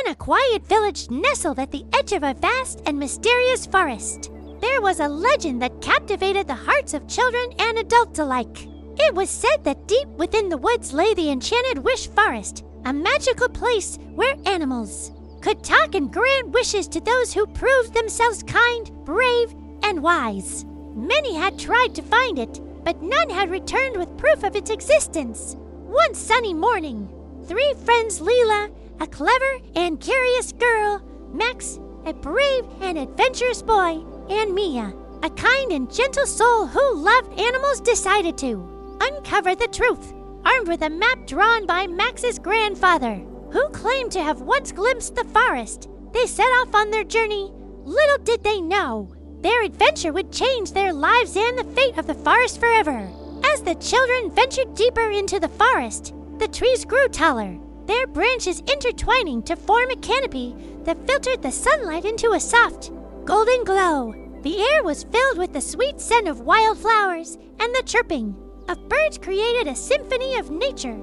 In a quiet village nestled at the edge of a vast and mysterious forest, there was a legend that captivated the hearts of children and adults alike. It was said that deep within the woods lay the Enchanted Wish Forest, a magical place where animals could talk and grant wishes to those who proved themselves kind, brave, and wise. Many had tried to find it, but none had returned with proof of its existence. One sunny morning, 3 friends, Leela, a clever and curious girl, Max, a brave and adventurous boy, and Mia, a kind and gentle soul who loved animals, decided to uncover the truth. Armed with a map drawn by Max's grandfather, who claimed to have once glimpsed the forest, they set off on their journey. Little did they know, their adventure would change their lives and the fate of the forest forever. As the children ventured deeper into the forest, the trees grew taller, their branches intertwining to form a canopy that filtered the sunlight into a soft, golden glow. The air was filled with the sweet scent of wildflowers, and the chirping of birds created a symphony of nature.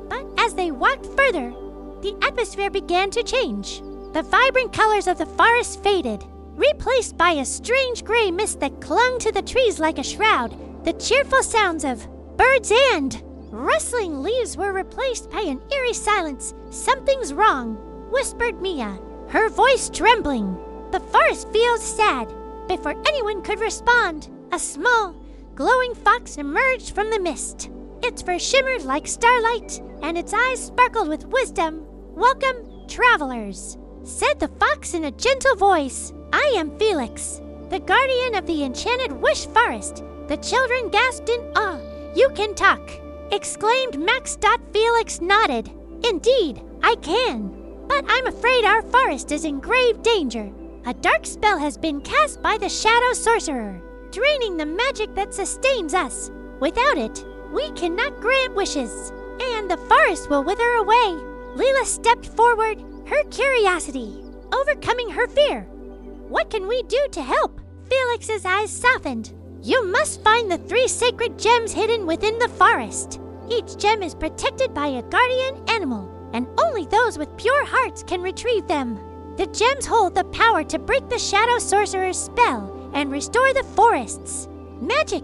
But as they walked further, the atmosphere began to change. The vibrant colors of the forest faded, replaced by a strange gray mist that clung to the trees like a shroud. The cheerful sounds of birds and rustling leaves were replaced by an eerie silence. "Something's wrong," whispered Mia, her voice trembling. "The forest feels sad." Before anyone could respond, a small, glowing fox emerged from the mist. Its fur shimmered like starlight, and its eyes sparkled with wisdom. "Welcome, travelers," said the fox in a gentle voice. "I am Felix, the guardian of the Enchanted Wish Forest." The children gasped in awe. "You can talk," exclaimed Max. Felix nodded. "Indeed, I can. But I'm afraid our forest is in grave danger. A dark spell has been cast by the Shadow Sorcerer, draining the magic that sustains us. Without it, we cannot grant wishes, and the forest will wither away." Leela stepped forward, her curiosity overcoming her fear. "What can we do to help?" Felix's eyes softened. "You must find the 3 sacred gems hidden within the forest. Each gem is protected by a guardian animal, and only those with pure hearts can retrieve them. The gems hold the power to break the Shadow Sorcerer's spell and restore the forest's magic."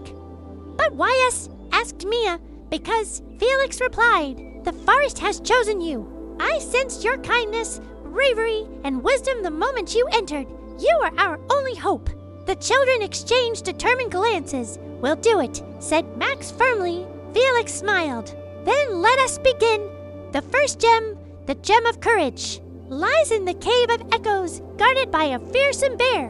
"But why us?" asked Mia. "Because," Felix replied, "the forest has chosen you. I sensed your kindness, bravery, and wisdom the moment you entered. You are our only hope." The children exchanged determined glances. "We'll do it," said Max firmly. Felix smiled. "Then let us begin. The first gem, the Gem of Courage, lies in the Cave of Echoes, guarded by a fearsome bear.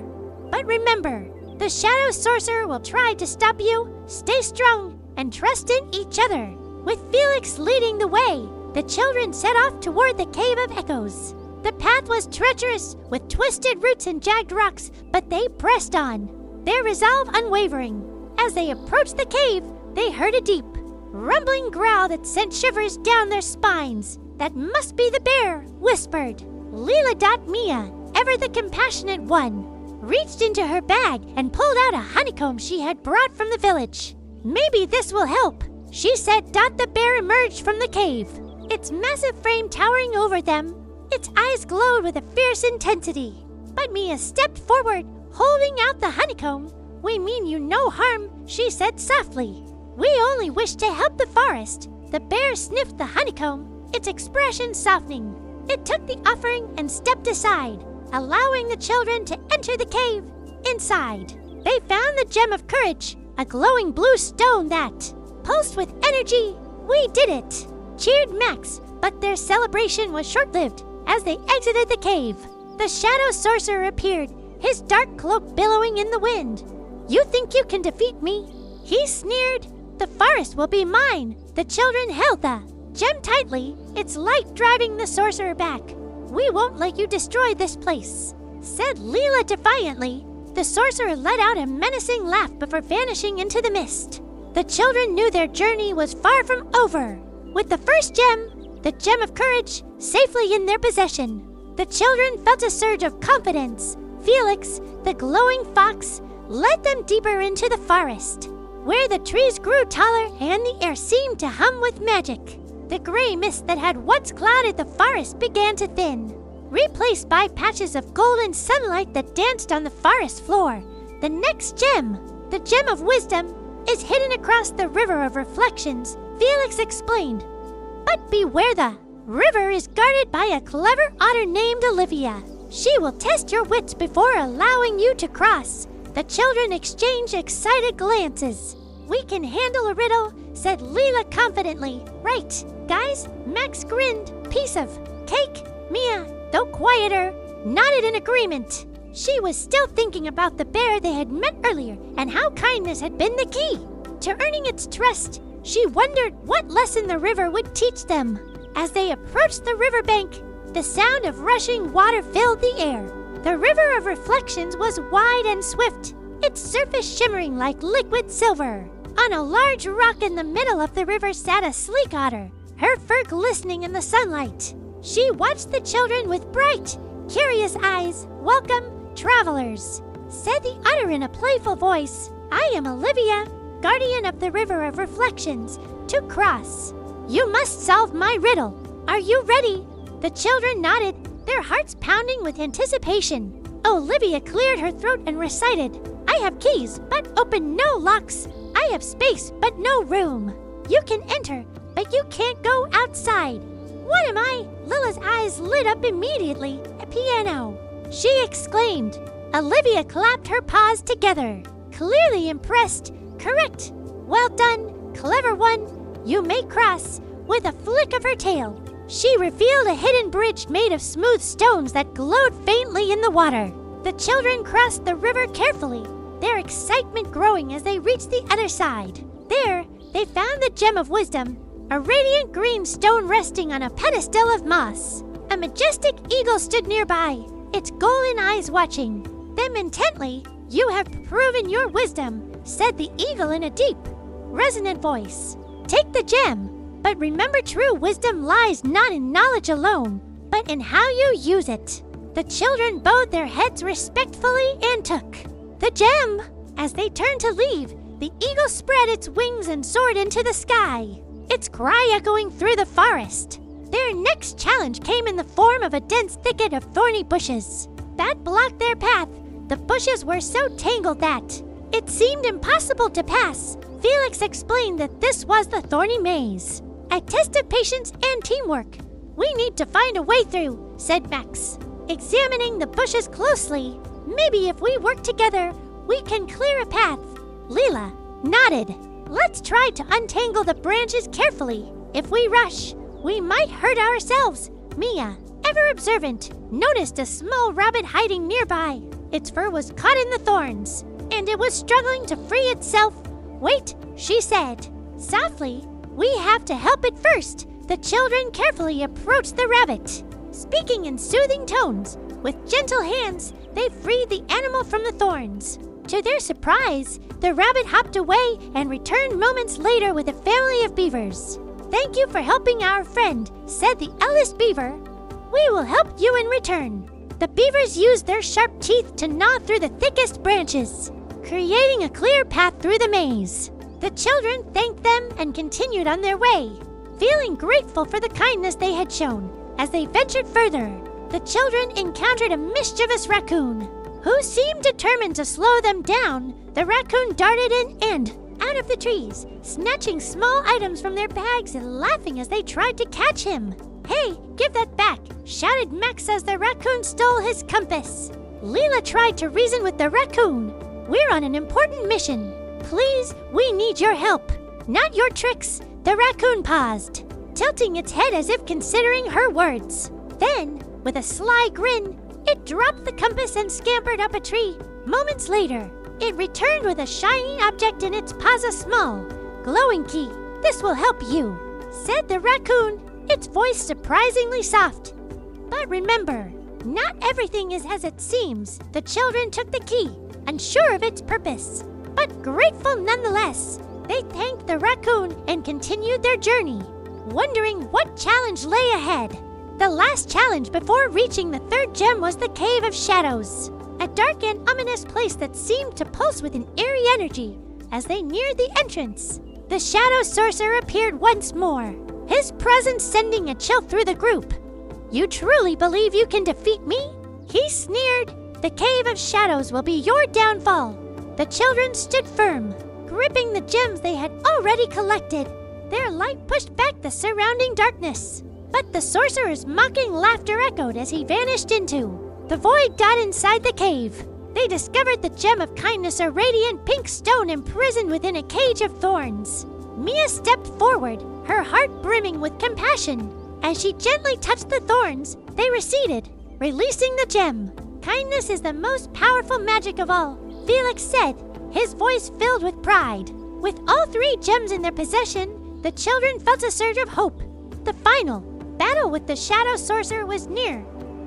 But remember, the Shadow Sorcerer will try to stop you. Stay strong and trust in each other." With Felix leading the way, the children set off toward the Cave of Echoes. The path was treacherous, with twisted roots and jagged rocks, but they pressed on, their resolve unwavering. As they approached the cave, they heard a deep, rumbling growl that sent shivers down their spines. "That must be the bear," whispered Leela. Mia, ever the compassionate one, reached into her bag and pulled out a honeycomb she had brought from the village. "Maybe this will help," she said. The bear emerged from the cave, its massive frame towering over them. Its eyes glowed with a fierce intensity. But Mia stepped forward, holding out the honeycomb. "We mean you no harm," she said softly. "We only wish to help the forest." The bear sniffed the honeycomb, its expression softening. It took the offering and stepped aside, allowing the children to enter the cave. Inside, they found the Gem of Courage, a glowing blue stone that pulsed with energy. "We did it!" cheered Max, but their celebration was short-lived. As they exited the cave, the Shadow Sorcerer appeared, his dark cloak billowing in the wind. "You think you can defeat me?" he sneered. "The forest will be mine." The children held the gem tightly, its light driving the sorcerer back. "We won't let you destroy this place," said Leela defiantly. The sorcerer let out a menacing laugh before vanishing into the mist. The children knew their journey was far from over. With the first gem, the Gem of Courage, safely in their possession, the children felt a surge of confidence. Felix, the glowing fox, led them deeper into the forest, where the trees grew taller and the air seemed to hum with magic. The gray mist that had once clouded the forest began to thin, replaced by patches of golden sunlight that danced on the forest floor. The next gem, the Gem of Wisdom, is hidden across the River of Reflections, Felix explained. But beware, the river is guarded by a clever otter named Olivia. She will test your wits before allowing you to cross. The children exchanged excited glances. We can handle a riddle, said Leela confidently. Right, guys? Max grinned. Piece of cake. Mia, though quieter, nodded in agreement. She was still thinking about the bear they had met earlier and how kindness had been the key to earning its trust. She wondered what lesson the river would teach them. As they approached the riverbank, the sound of rushing water filled the air. The River of Reflections was wide and swift, its surface shimmering like liquid silver. On a large rock in the middle of the river sat a sleek otter, her fur glistening in the sunlight. She watched the children with bright, curious eyes. Welcome, travelers, said the otter in a playful voice. I am Olivia, guardian of the River of Reflections, to cross. You must solve my riddle. Are you ready? The children nodded, their hearts pounding with anticipation. Olivia cleared her throat and recited, I have keys, but open no locks. I have space, but no room. You can enter, but you can't go outside. What am I? Lila's eyes lit up immediately. A piano, she exclaimed. Olivia clapped her paws together, clearly impressed. Correct. Well done, clever one. You may cross. With a flick of her tail, she revealed a hidden bridge made of smooth stones that glowed faintly in the water. The children crossed the river carefully, their excitement growing as they reached the other side. There, they found the Gem of Wisdom, a radiant green stone resting on a pedestal of moss. A majestic eagle stood nearby, its golden eyes watching them intently. You have proven your wisdom, said the eagle in a deep, resonant voice. Take the gem. But remember, true wisdom lies not in knowledge alone, but in how you use it. The children bowed their heads respectfully and took the gem. As they turned to leave, the eagle spread its wings and soared into the sky, its cry echoing through the forest. Their next challenge came in the form of a dense thicket of thorny bushes that blocked their path. The bushes were so tangled that it seemed impossible to pass. Felix explained that this was the thorny maze, a test of patience and teamwork. We need to find a way through, said Max, examining the bushes closely. Maybe if we work together, we can clear a path. Leela nodded. Let's try to untangle the branches carefully. If we rush, we might hurt ourselves. Mia, ever observant, noticed a small rabbit hiding nearby. Its fur was caught in the thorns, and it was struggling to free itself. Wait, she said. Softly, we have to help it first. The children carefully approached the rabbit. Speaking in soothing tones, with gentle hands, they freed the animal from the thorns. To their surprise, the rabbit hopped away and returned moments later with a family of beavers. Thank you for helping our friend, said the eldest beaver. We will help you in return. The beavers used their sharp teeth to gnaw through the thickest branches, creating a clear path through the maze. The children thanked them and continued on their way, feeling grateful for the kindness they had shown. As they ventured further, the children encountered a mischievous raccoon, who seemed determined to slow them down. The raccoon darted in and out of the trees, snatching small items from their bags and laughing as they tried to catch him. Hey, give that back, shouted Max as the raccoon stole his compass. Leela tried to reason with the raccoon. We're on an important mission. Please, we need your help, not your tricks. The raccoon paused, tilting its head as if considering her words. Then, with a sly grin, it dropped the compass and scampered up a tree. Moments later, it returned with a shiny object in its paws, a small, glowing key. This will help you, said the raccoon, its voice surprisingly soft. But remember, not everything is as it seems. The children took the key, unsure of its purpose, but grateful nonetheless. They thanked the raccoon and continued their journey, wondering what challenge lay ahead. The last challenge before reaching the third gem was the Cave of Shadows, a dark and ominous place that seemed to pulse with an eerie energy. As they neared the entrance, the Shadow Sorcerer appeared once more, his presence sending a chill through the group. You truly believe you can defeat me? He sneered. The Cave of Shadows will be your downfall. The children stood firm, gripping the gems they had already collected. Their light pushed back the surrounding darkness. But the sorcerer's mocking laughter echoed as he vanished into the void. Got inside the cave. They discovered the gem of kindness, a radiant pink stone imprisoned within a cage of thorns. Mia stepped forward, her heart brimming with compassion. As she gently touched the thorns, they receded, releasing the gem. Kindness is the most powerful magic of all, Felix said, his voice filled with pride. With all 3 gems in their possession, the children felt a surge of hope. The final battle with the Shadow Sorcerer was near,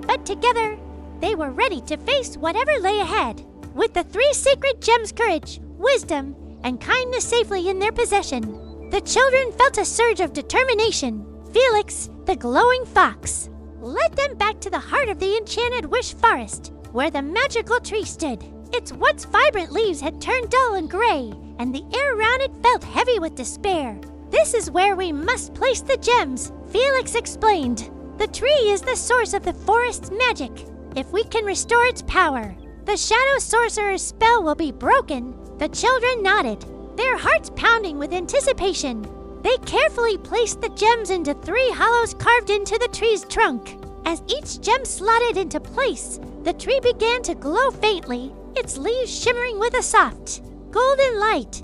but together, they were ready to face whatever lay ahead. With the 3 sacred gems, courage, wisdom, and kindness safely in their possession, the children felt a surge of determination. Felix, the glowing fox, led them back to the heart of the enchanted wish forest, where the magical tree stood. Its once vibrant leaves had turned dull and gray, and the air around it felt heavy with despair. This is where we must place the gems, Felix explained. The tree is the source of the forest's magic. If we can restore its power, the Shadow Sorcerer's spell will be broken. The children nodded, their hearts pounding with anticipation. They carefully placed the gems into 3 hollows carved into the tree's trunk. As each gem slotted into place, the tree began to glow faintly, its leaves shimmering with a soft, golden light.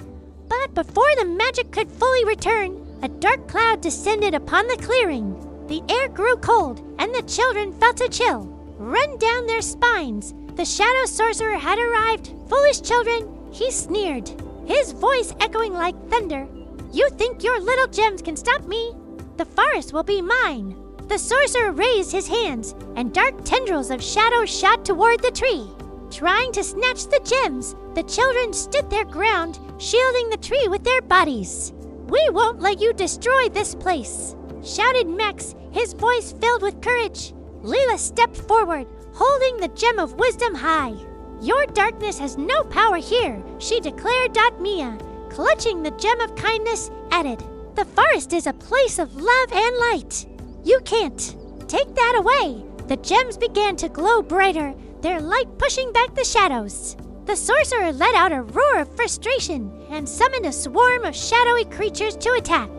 But before the magic could fully return, a dark cloud descended upon the clearing. The air grew cold, and the children felt a chill run down their spines. The Shadow Sorcerer had arrived. Foolish children, he sneered, his voice echoing like thunder. You think your little gems can stop me? The forest will be mine. The sorcerer raised his hands, and dark tendrils of shadow shot toward the tree. Trying to snatch the gems, the children stood their ground, shielding the tree with their bodies. We won't let you destroy this place, shouted Max, his voice filled with courage. Leela stepped forward, holding the gem of wisdom high. Your darkness has no power here, she declared. Mia, clutching the gem of kindness, added, the forest is a place of love and light. You can't take that away. The gems began to glow brighter, their light pushing back the shadows. The sorcerer let out a roar of frustration and summoned a swarm of shadowy creatures to attack.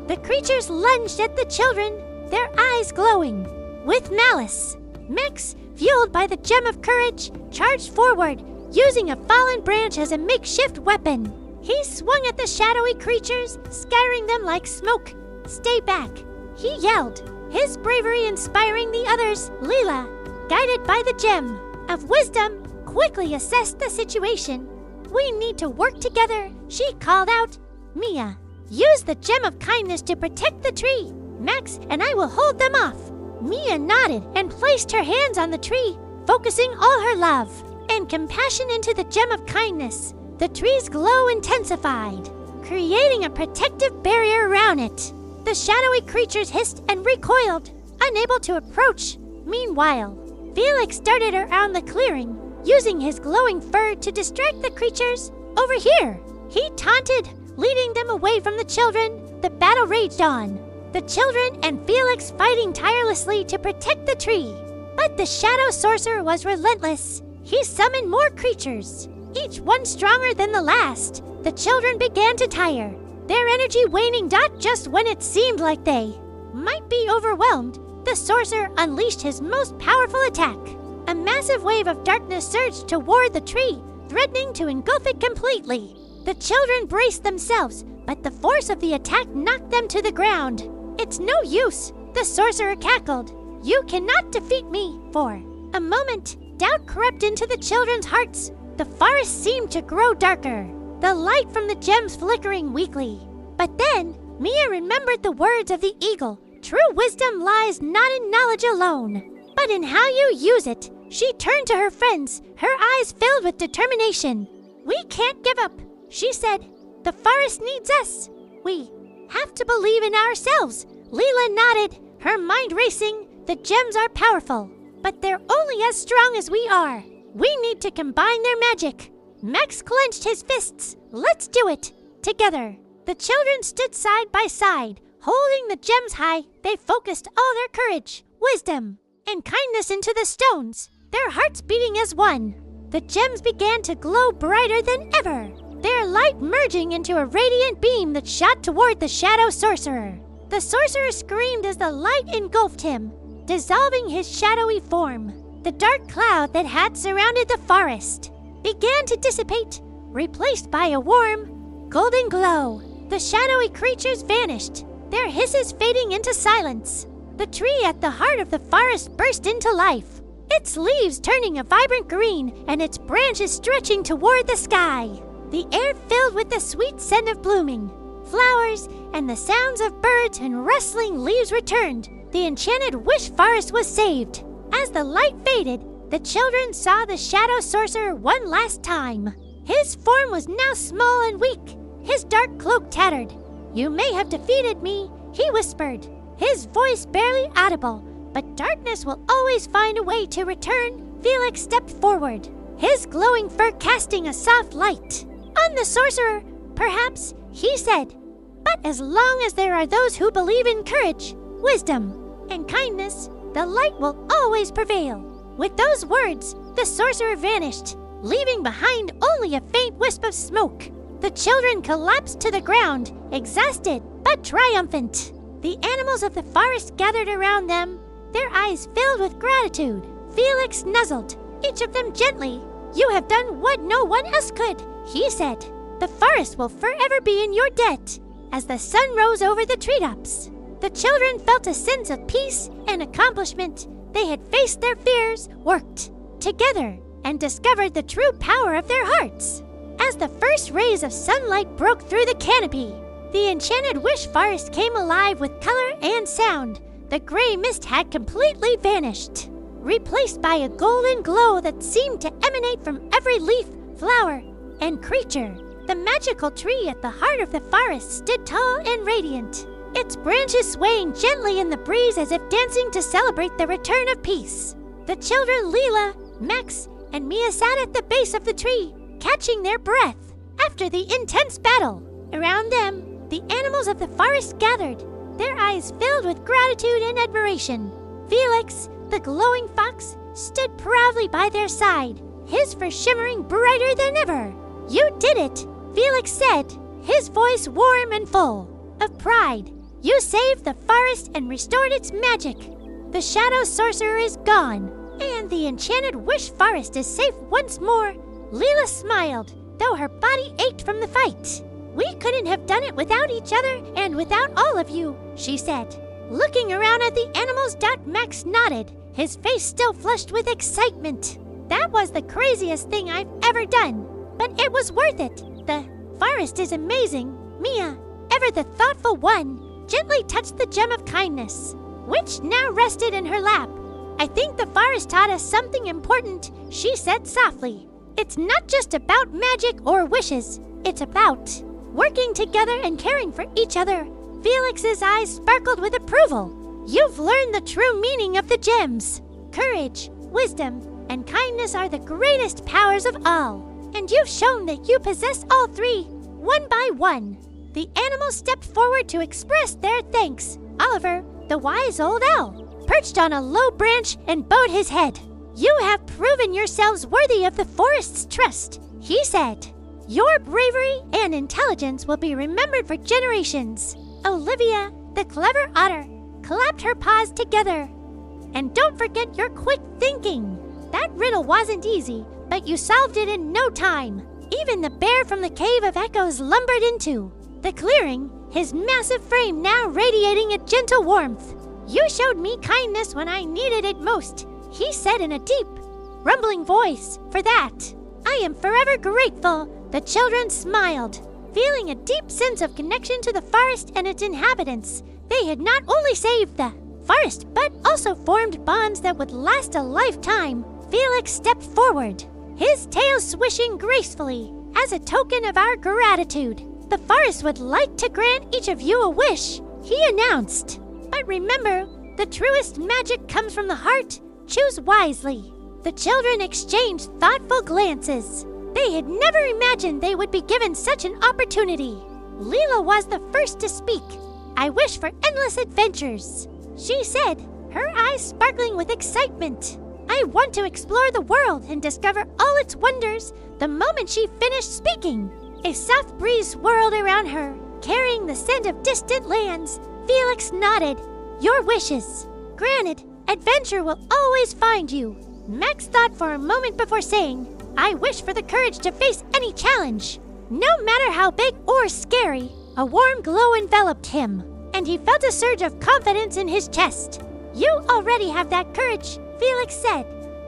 The creatures lunged at the children, their eyes glowing with malice. Max, fueled by the gem of courage, charged forward, using a fallen branch as a makeshift weapon. He swung at the shadowy creatures, scattering them like smoke. Stay back, he yelled, his bravery inspiring the others. Leela, guided by the gem of wisdom, quickly assessed the situation. We need to work together, she called out. Mia, use the gem of kindness to protect the tree. Max and I will hold them off. Mia nodded and placed her hands on the tree, focusing all her love and compassion into the gem of kindness. The tree's glow intensified, creating a protective barrier around it. The shadowy creatures hissed and recoiled, unable to approach. Meanwhile, Felix darted around the clearing, using his glowing fur to distract the creatures. Over here, he taunted, leading them away from the children. The battle raged on, the children and Felix fighting tirelessly to protect the tree. But the Shadow Sorcerer was relentless. He summoned more creatures, each one stronger than the last. The children began to tire, their energy waning. Just when it seemed like they might be overwhelmed, the sorcerer unleashed his most powerful attack. A massive wave of darkness surged toward the tree, threatening to engulf it completely. The children braced themselves, but the force of the attack knocked them to the ground. It's no use, the sorcerer cackled. You cannot defeat me. For a moment, doubt crept into the children's hearts. The forest seemed to grow darker, the light from the gems flickering weakly. But then, Mia remembered the words of the eagle. True wisdom lies not in knowledge alone, but in how you use it. She turned to her friends, her eyes filled with determination. We can't give up, she said. The forest needs us. We have to believe in ourselves. Leela nodded, her mind racing. The gems are powerful, but they're only as strong as we are. We need to combine their magic. Max clenched his fists. Let's do it. Together. The children stood side by side, holding the gems high. They focused all their courage, wisdom, and kindness into the stones, their hearts beating as one. The gems began to glow brighter than ever, their light merging into a radiant beam that shot toward the shadow sorcerer. The sorcerer screamed as the light engulfed him, dissolving his shadowy form. The dark cloud that had surrounded the forest began to dissipate, replaced by a warm, golden glow. The shadowy creatures vanished, their hisses fading into silence. The tree at the heart of the forest burst into life, its leaves turning a vibrant green and its branches stretching toward the sky. The air filled with the sweet scent of blooming flowers, and the sounds of birds and rustling leaves returned. The enchanted wish forest was saved. As the light faded, the children saw the shadow sorcerer one last time. His form was now small and weak, his dark cloak tattered. "You may have defeated me," he whispered, his voice barely audible, "but darkness will always find a way to return." Felix stepped forward, his glowing fur casting a soft light on the sorcerer. "Perhaps," he said, "but as long as there are those who believe in courage, wisdom, and kindness, the light will always prevail." With those words, the sorcerer vanished, leaving behind only a faint wisp of smoke. The children collapsed to the ground, exhausted but triumphant. The animals of the forest gathered around them, their eyes filled with gratitude. Felix nuzzled each of them gently. "You have done what no one else could," he said. "The forest will forever be in your debt." As the sun rose over the treetops, the children felt a sense of peace and accomplishment. They had faced their fears, worked together, and discovered the true power of their hearts. As the first rays of sunlight broke through the canopy, the enchanted wish forest came alive with color and sound. The gray mist had completely vanished, replaced by a golden glow that seemed to emanate from every leaf, flower, and creature. The magical tree at the heart of the forest stood tall and radiant, its branches swaying gently in the breeze as if dancing to celebrate the return of peace. The children Leela, Max, and Mia sat at the base of the tree, catching their breath after the intense battle. Around them, the animals of the forest gathered, their eyes filled with gratitude and admiration. Felix, the glowing fox, stood proudly by their side, his fur shimmering brighter than ever. "You did it," Felix said, his voice warm and full of pride. "You saved the forest and restored its magic. The shadow sorcerer is gone, and the enchanted wish forest is safe once more." Leela smiled, though her body ached from the fight. "We couldn't have done it without each other and without all of you," she said. Looking around at the animals, Max nodded, his face still flushed with excitement. "That was the craziest thing I've ever done, but it was worth it. The forest is amazing." Mia, ever the thoughtful one, gently touched the gem of kindness, which now rested in her lap. "I think the forest taught us something important," she said softly. "It's not just about magic or wishes. It's about working together and caring for each other." Felix's eyes sparkled with approval. "You've learned the true meaning of the gems. Courage, wisdom, and kindness are the greatest powers of all. And you've shown that you possess all three, one by one." The animals stepped forward to express their thanks. Oliver, the wise old owl, perched on a low branch and bowed his head. "You have proven yourselves worthy of the forest's trust," he said. "Your bravery and intelligence will be remembered for generations." Olivia, the clever otter, clapped her paws together. "And don't forget your quick thinking. That riddle wasn't easy, but you solved it in no time." Even the bear from the Cave of Echoes lumbered into the clearing, his massive frame now radiating a gentle warmth. "You showed me kindness when I needed it most," he said in a deep, rumbling voice. "For that, I am forever grateful." The children smiled, feeling a deep sense of connection to the forest and its inhabitants. They had not only saved the forest, but also formed bonds that would last a lifetime. Felix stepped forward, his tail swishing gracefully as a token of our gratitude. "The forest would like to grant each of you a wish," he announced. "But remember, the truest magic comes from the heart. Choose wisely." The children exchanged thoughtful glances. They had never imagined they would be given such an opportunity. Leela was the first to speak. "I wish for endless adventures," she said, her eyes sparkling with excitement. I want to explore the world and discover all its wonders. The moment she finished speaking, a soft breeze swirled around her, carrying the scent of distant lands. Felix nodded. Your wishes. Granted, adventure will always find you. Max thought for a moment before saying, I wish for the courage to face any challenge. No matter how big or scary, a warm glow enveloped him, and he felt a surge of confidence in his chest. You already have that courage, Felix said,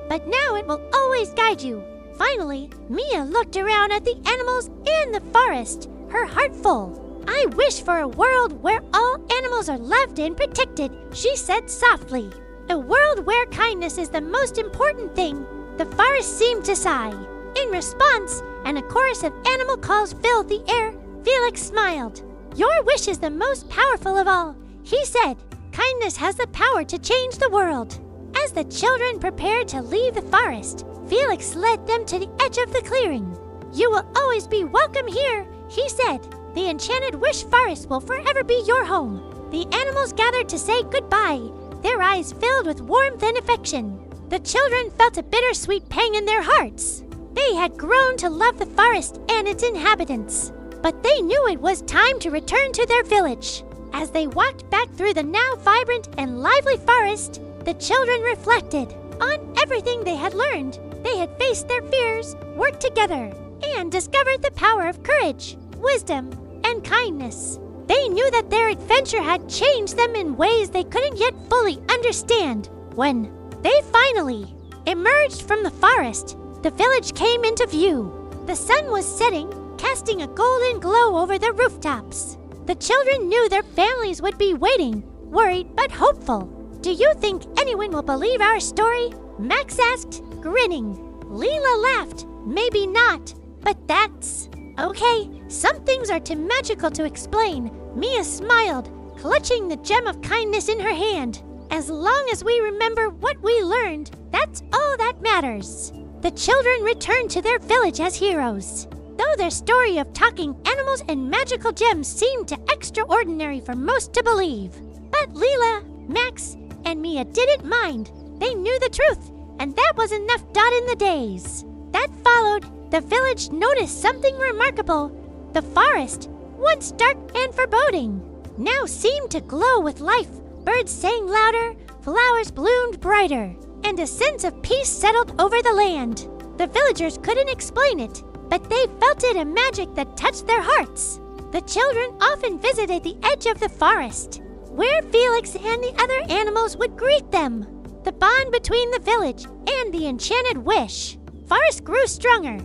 but now it will always guide you. Finally, Mia looked around at the animals and the forest, her heart full. I wish for a world where all animals are loved and protected, she said softly. A world where kindness is the most important thing. The forest seemed to sigh. In response, and a chorus of animal calls filled the air, Felix smiled. Your wish is the most powerful of all, he said. Kindness has the power to change the world. As the children prepared to leave the forest, Felix led them to the edge of the clearing. You will always be welcome here, he said. The Enchanted Wish Forest will forever be your home. The animals gathered to say goodbye, their eyes filled with warmth and affection. The children felt a bittersweet pang in their hearts. They had grown to love the forest and its inhabitants, but they knew it was time to return to their village. As they walked back through the now vibrant and lively forest, the children reflected on everything they had learned. They had faced their fears, worked together, and discovered the power of courage, wisdom, and kindness. They knew that their adventure had changed them in ways they couldn't yet fully understand. When they finally emerged from the forest, the village came into view. The sun was setting, casting a golden glow over the rooftops. The children knew their families would be waiting, worried but hopeful. Do you think anyone will believe our story? Max asked, grinning. Leela laughed. Maybe not, but that's okay. Some things are too magical to explain. Mia smiled, clutching the gem of kindness in her hand. As long as we remember what we learned, that's all that matters. The children returned to their village as heroes. Though their story of talking animals and magical gems seemed too extraordinary for most to believe. But Leela, Max, and Mia didn't mind. They knew the truth, and that was enough dot in the days. That followed, the village noticed something remarkable. The forest, once dark and foreboding, now seemed to glow with life. Birds sang louder, flowers bloomed brighter, and a sense of peace settled over the land. The villagers couldn't explain it, but they felt it a magic that touched their hearts. The children often visited the edge of the forest, where Felix and the other animals would greet them. The bond between the village and the Enchanted Wish Forest grew stronger,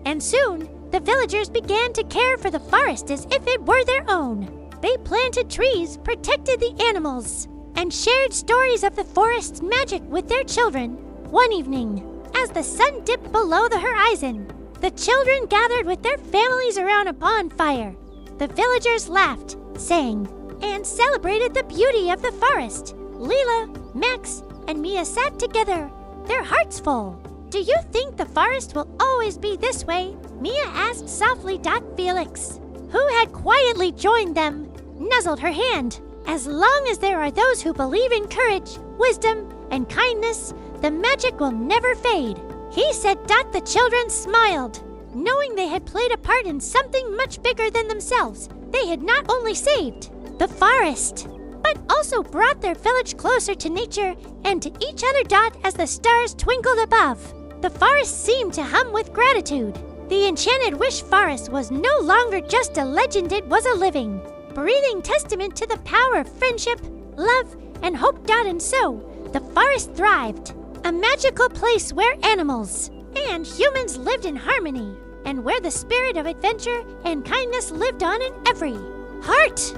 and soon the villagers began to care for the forest as if it were their own. They planted trees, protected the animals, and shared stories of the forest's magic with their children. One evening, as the sun dipped below the horizon, the children gathered with their families around a bonfire. The villagers laughed, sang, and celebrated the beauty of the forest. Leela, Max, and Mia sat together, their hearts full. Do you think the forest will always be this way? Mia asked softly. Felix, who had quietly joined them, nuzzled her hand. As long as there are those who believe in courage, wisdom, and kindness, the magic will never fade, he said. The children smiled, knowing they had played a part in something much bigger than themselves. They had not only saved the forest, but also brought their village closer to nature and to each other. As the stars twinkled above, the forest seemed to hum with gratitude. The Enchanted Wish Forest was no longer just a legend, it was a living, breathing testament to the power of friendship, love, and hope. And so, the forest thrived, a magical place where animals and humans lived in harmony, and where the spirit of adventure and kindness lived on in every heart.